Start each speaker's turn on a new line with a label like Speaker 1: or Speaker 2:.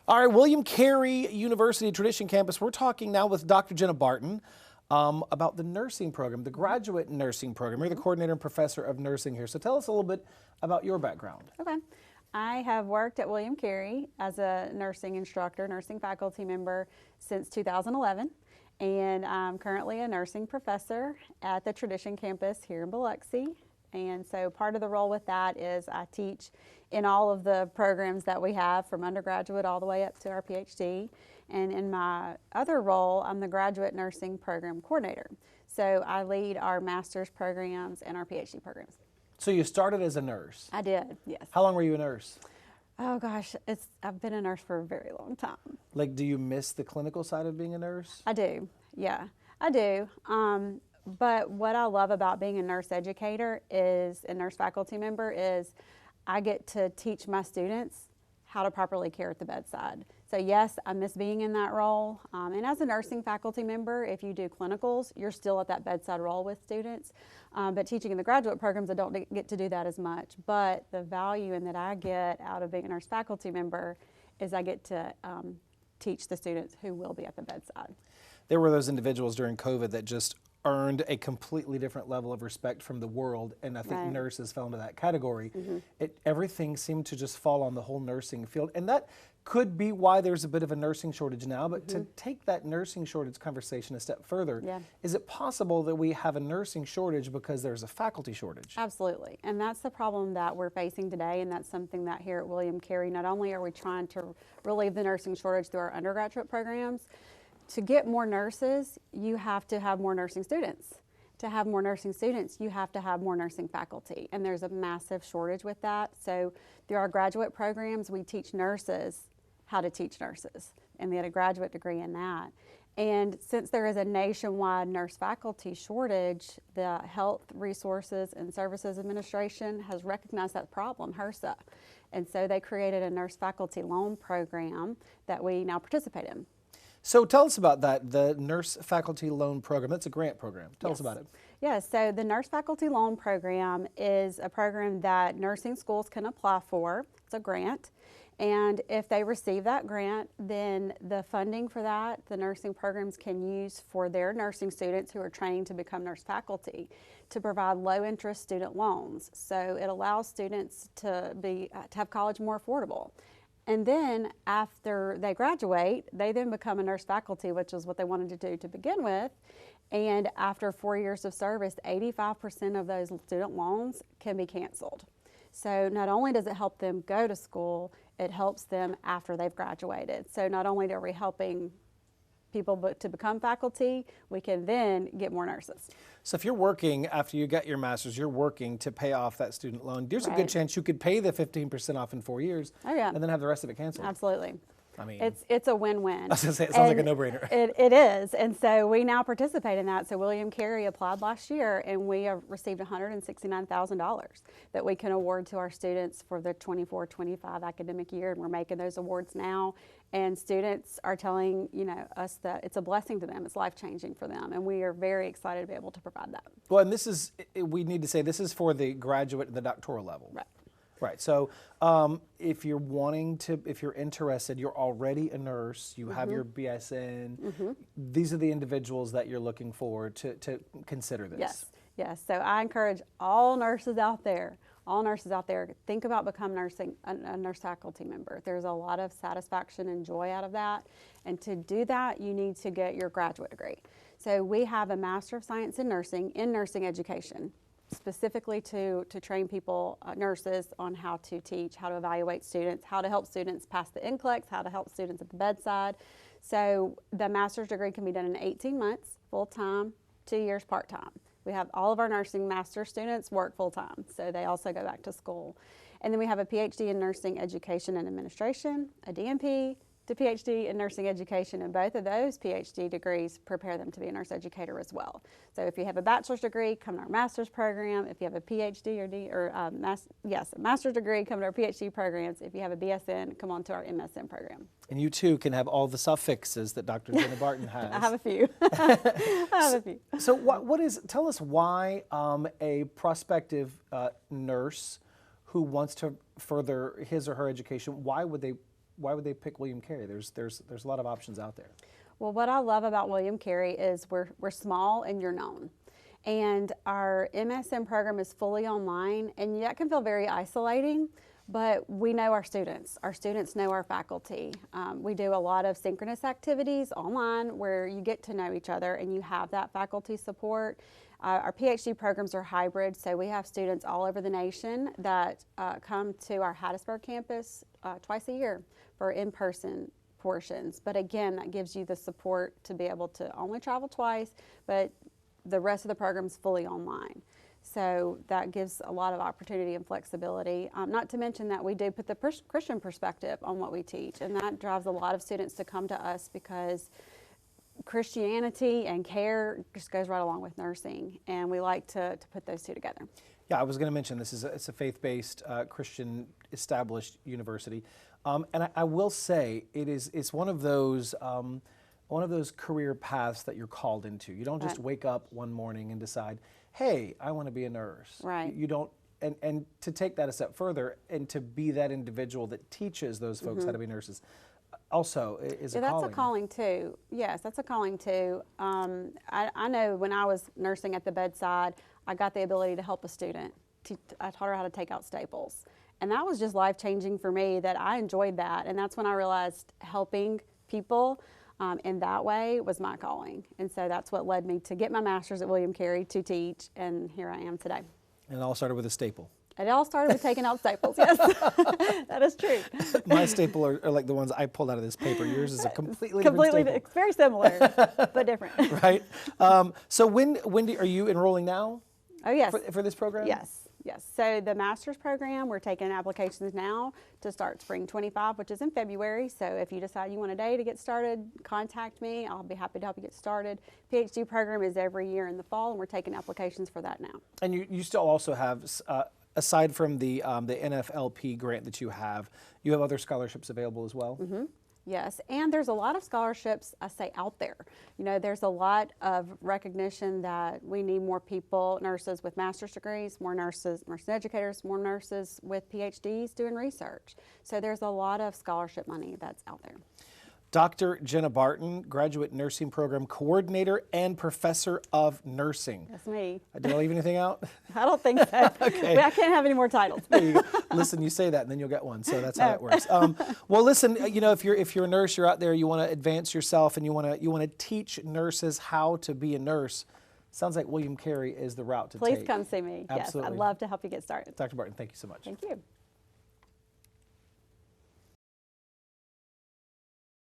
Speaker 1: All right, William Carey University Tradition Campus. We're talking now with Dr. Jenna Barton about the nursing program, the graduate nursing program. You're the coordinator and professor of nursing here. So tell us a little bit about your background.
Speaker 2: Okay. I have worked at William Carey as a nursing instructor, nursing faculty member since 2011. And I'm currently a nursing professor at the Tradition Campus here in Biloxi. And so part of the role with that is I teach in all of the programs that we have from undergraduate all the way up to our PhD. And in my other role, I'm the graduate nursing program coordinator. So I lead our master's programs and our PhD programs.
Speaker 1: So you started as a nurse?
Speaker 2: I did, yes.
Speaker 1: How long were you a nurse?
Speaker 2: Oh gosh, I've been a nurse for a very long time.
Speaker 1: Like, do you miss the clinical side of being a nurse?
Speaker 2: I do, yeah, I do. But what I love about being a nurse educator is, a nurse faculty member, is I get to teach my students how to properly care at the bedside. So yes, I miss being in that role. And as a nursing faculty member, if you do clinicals, you're still at that bedside role with students. But teaching in the graduate programs, I don't get to do that as much. But the value in that I get out of being a nurse faculty member is I get to teach the students who will be at the bedside.
Speaker 1: There were those individuals during COVID that just earned a completely different level of respect from the world, and I think
Speaker 2: Right.
Speaker 1: nurses fell into that category.
Speaker 2: Mm-hmm.
Speaker 1: Everything seemed to just fall on the whole nursing field, and that could be why there's a bit of a nursing shortage now. But to take that nursing shortage conversation a step further,
Speaker 2: Yeah.
Speaker 1: is it possible that we have a nursing shortage because there's a faculty shortage?
Speaker 2: Absolutely, and that's the problem that we're facing today, and that's something that here at William Carey, not only are we trying to relieve the nursing shortage through our undergraduate programs, to get more nurses, you have to have more nursing students. To have more nursing students, you have to have more nursing faculty, and there's a massive shortage with that. So through our graduate programs, we teach nurses how to teach nurses, and they had a graduate degree in that. And since there is a nationwide nurse faculty shortage, the Health Resources and Services Administration has recognized that problem, HRSA. And so they created a nurse faculty loan program that we now participate in.
Speaker 1: So tell us about that, the Nurse Faculty Loan Program. That's a grant program. Tell us about it.
Speaker 2: Yes, so the Nurse Faculty Loan Program is a program that nursing schools can apply for. It's a grant. And if they receive that grant, then the funding for that, the nursing programs can use for their nursing students who are training to become nurse faculty to provide low-interest student loans. So it allows students to have college more affordable. And then after they graduate, they then become a nurse faculty, which is what they wanted to do to begin with. And after 4 years of service, 85% of those student loans can be canceled. So not only does it help them go to school, it helps them after they've graduated. So not only are we helping people to become faculty, we can then get more nurses.
Speaker 1: So if you're working after you get your master's, you're working to pay off that student loan, there's a good chance you could pay the 15% off in 4 years and then have the rest of it canceled.
Speaker 2: Absolutely.
Speaker 1: I mean,
Speaker 2: it's a win-win.
Speaker 1: I was going to say, it sounds like a no-brainer.
Speaker 2: It is, and so we now participate in that. So William Carey applied last year, and we have received $169,000 that we can award to our students for the 24-25 academic year, and we're making those awards now. And students are telling us that it's a blessing to them, it's life-changing for them, and we are very excited to be able to provide that.
Speaker 1: Well, and this is, we need to say, this is for the graduate and the doctoral level.
Speaker 2: Right.
Speaker 1: Right. So if you're interested, you're already a nurse, you have your BSN, these are the individuals that you're looking for to consider this.
Speaker 2: Yes. Yes. So I encourage all nurses out there, think about becoming a nurse faculty member. There's a lot of satisfaction and joy out of that. And to do that, you need to get your graduate degree. So we have a Master of Science in Nursing Education, specifically to train people, nurses, on how to teach, how to evaluate students, how to help students pass the NCLEX, how to help students at the bedside. So the master's degree can be done in 18 months, full-time, 2 years part-time. We have all of our nursing master students work full-time, so they also go back to school. And then we have a PhD in Nursing Education and Administration, a DNP, to PhD in nursing education, and both of those PhD degrees prepare them to be a nurse educator as well. So if you have a bachelor's degree, come to our master's program. If you have a PhD a master's degree, come to our PhD programs. If you have a BSN, come on to our MSN program.
Speaker 1: And you too can have all the suffixes that Dr. Jenna Barton has.
Speaker 2: I have a few.
Speaker 1: So tell us why a prospective nurse who wants to further his or her education, why would they would they pick William Carey? There's a lot of options out there.
Speaker 2: Well, what I love about William Carey is we're small and you're known. And our MSN program is fully online, and that can feel very isolating, but we know our students. Our students know our faculty. We do a lot of synchronous activities online where you get to know each other and you have that faculty support. Our PhD programs are hybrid, so we have students all over the nation that come to our Hattiesburg campus twice a year for in-person portions. But again, that gives you the support to be able to only travel twice, but the rest of the program is fully online. So that gives a lot of opportunity and flexibility. Not to mention that we do put the Christian perspective on what we teach, and that drives a lot of students to come to us because Christianity and care just goes right along with nursing, and we like to put those two together.
Speaker 1: Yeah, I was going to mention it's a faith-based Christian established university, and I will say it's one of those career paths that you're called into. You don't just wake up one morning and decide, hey, I want to be a nurse.
Speaker 2: Right.
Speaker 1: You don't, and to take that a step further and to be that individual that teaches those folks how to be nurses also is a calling.
Speaker 2: That's a calling too. Yes, that's a calling too. I know when I was nursing at the bedside, I got the ability to help a student. I taught her how to take out staples. And that was just life-changing for me, that I enjoyed that. And that's when I realized helping people in that way was my calling. And so that's what led me to get my master's at William Carey to teach, and here I am today.
Speaker 1: And it all started with a staple.
Speaker 2: It all started with taking out staples, yes. That is true.
Speaker 1: My staple are like the ones I pulled out of this paper. Yours is a completely different staple.
Speaker 2: It's very similar, but different.
Speaker 1: Right. So when are you enrolling now?
Speaker 2: Oh, yes.
Speaker 1: For this program?
Speaker 2: Yes. Yes, so the master's program, we're taking applications now to start spring 25, which is in February. So if you decide you want a day to get started, contact me. I'll be happy to help you get started. PhD program is every year in the fall, and we're taking applications for that now.
Speaker 1: And you still also have, aside from the NFLP grant that you have other scholarships available as well?
Speaker 2: Mm-hmm. Yes, and there's a lot of scholarships, I say, out there. You know, there's a lot of recognition that we need more people, nurses with master's degrees, more nurse educators, more nurses with PhDs doing research. So there's a lot of scholarship money that's out there.
Speaker 1: Dr. Jenna Barton, Graduate Nursing Program Coordinator and Professor of Nursing.
Speaker 2: That's me.
Speaker 1: Did I leave anything out?
Speaker 2: I don't think so.
Speaker 1: Okay.
Speaker 2: I can't have any more titles.
Speaker 1: There you go. Listen, you say that and then you'll get one, so that's how it works. Well, listen, you know, if you're a nurse, you're out there, you want to advance yourself and you want to teach nurses how to be a nurse, sounds like William Carey is the route to take.
Speaker 2: Please come see me.
Speaker 1: Absolutely.
Speaker 2: Yes, I'd love to help you get started.
Speaker 1: Dr. Barton, thank you so much.
Speaker 2: Thank you.